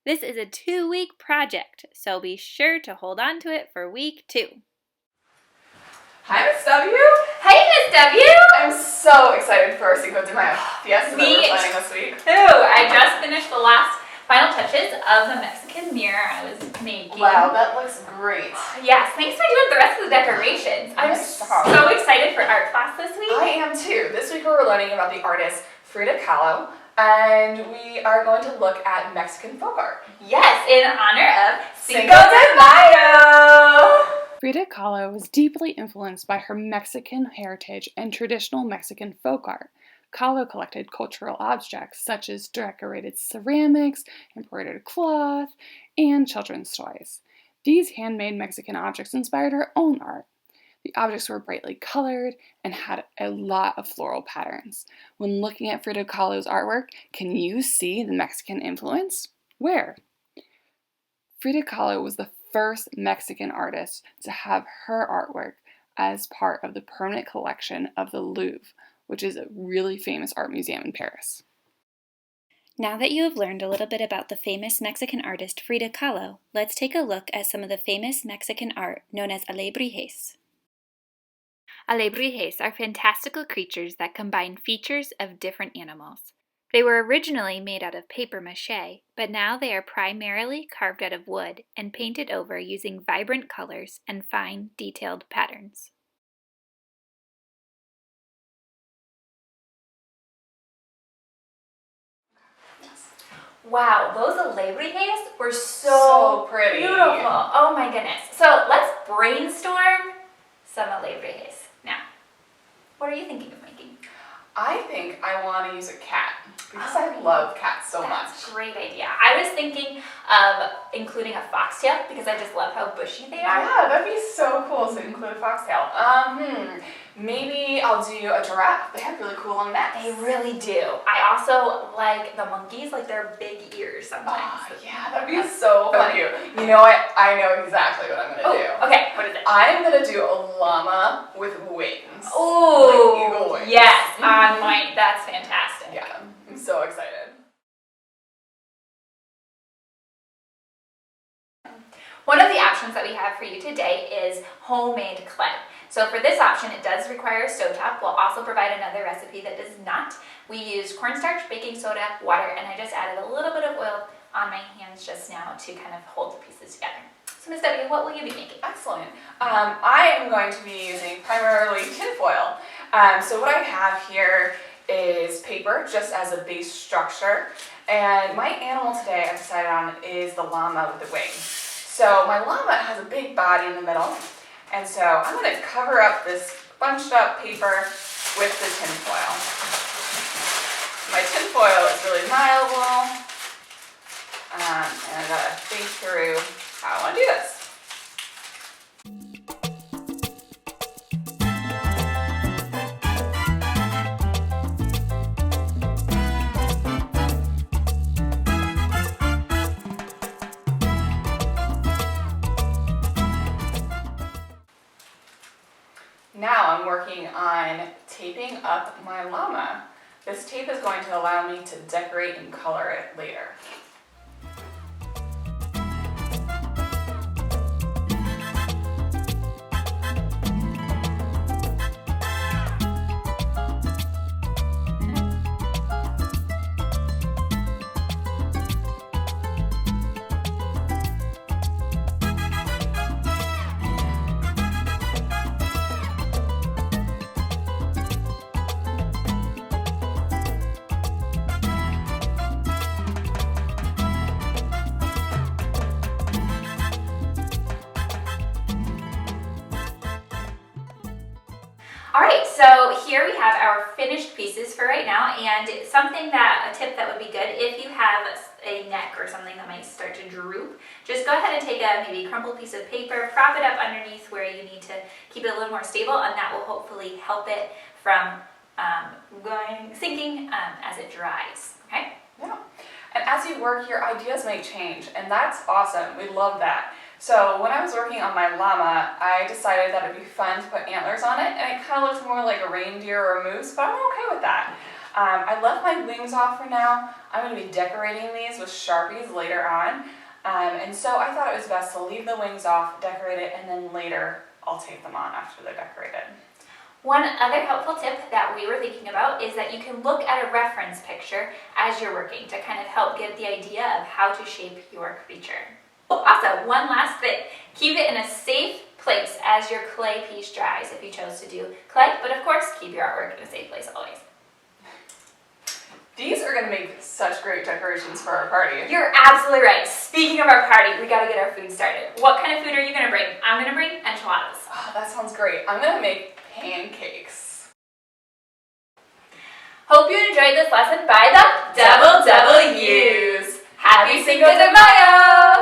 This is a 2-week project, so be sure to hold on to it for week 2. Hi, Miss W. Hey, Miss W. I'm so excited for our Cinco de Mayo fiesta that we're planning this week. I just finished the last final touches of the Mexican mirror I was making. Wow, that looks great. Yes, thanks for doing the rest of the decorations. I'm so excited for art class this week. I am too. This week we're learning about the artist Frida Kahlo, and we are going to look at Mexican folk art. Yes, in honor of Cinco de Mayo! Frida Kahlo was deeply influenced by her Mexican heritage and traditional Mexican folk art. Kahlo collected cultural objects such as decorated ceramics, embroidered cloth, and children's toys. These handmade Mexican objects inspired her own art. The objects were brightly colored and had a lot of floral patterns. When looking at Frida Kahlo's artwork, can you see the Mexican influence? Where? Frida Kahlo was the first Mexican artist to have her artwork as part of the permanent collection of the Louvre, which is a really famous art museum in Paris. Now that you have learned a little bit about the famous Mexican artist Frida Kahlo, let's take a look at some of the famous Mexican art known as alebrijes. Alebrijes are fantastical creatures that combine features of different animals. They were originally made out of paper mache, but now they are primarily carved out of wood and painted over using vibrant colors and fine, detailed patterns. Wow, those alebrijes were so pretty. Beautiful. Oh my goodness. So let's brainstorm some alebrijes. Now, what are you thinking of making? I think I want to use a cat because I love cats so much. That's a great idea. I was thinking of including a foxtail because I just love how bushy they are. Yeah, that'd be so cool to include a foxtail. Maybe I'll do a giraffe. They have really cool long necks. They really do. I also like the monkeys, like their big ears sometimes. Oh, yeah, that'd be so funny. You know what? I know exactly what I'm going to do. Okay, what is it? I'm going to do a llama with wings. Oh, like eagle wings. Yes, on mine. That's fantastic. Yeah, I'm so excited. One of the options that we have for you today is homemade clay. So for this option, it does require a stovetop. We'll also provide another recipe that does not. We used cornstarch, baking soda, water, and I just added a little bit of oil on my hands just now to kind of hold the pieces together. So Ms. W, what will you be making? Excellent. I am going to be using primarily tinfoil. So what I have here is paper just as a base structure. And my animal today I decided on is the llama with the wings. So my llama has a big body in the middle. And so I'm going to cover up this bunched up paper with the tinfoil. My tinfoil is really malleable. And I got to think through how I want to do this. Now I'm working on taping up my llama. This tape is going to allow me to decorate and color it later. Alright, so here we have our finished pieces for right now, and a tip that would be good if you have a neck or something that might start to droop, just go ahead and take a maybe crumpled piece of paper, prop it up underneath where you need to keep it a little more stable, and that will hopefully help it from sinking as it dries, okay? Yeah, and as you work, your ideas may change, and that's awesome. We love that. So when I was working on my llama, I decided that it'd be fun to put antlers on it, and it kind of looks more like a reindeer or a moose, but I'm okay with that. I left my wings off for now. I'm going to be decorating these with Sharpies later on. And so I thought it was best to leave the wings off, decorate it, and then later I'll tape them on after they're decorated. One other helpful tip that we were thinking about is that you can look at a reference picture as you're working to kind of help get the idea of how to shape your creature. Oh, also, one last thing. Keep it in a safe place as your clay piece dries if you chose to do clay, but of course keep your artwork in a safe place always. These are going to make such great decorations for our party. You're absolutely right. Speaking of our party, we gotta get our food started. What kind of food are you gonna bring? I'm gonna bring enchiladas. Oh, that sounds great. I'm going to make pancakes. Hope you enjoyed this lesson by the Double W's. Happy Cinco de Mayo!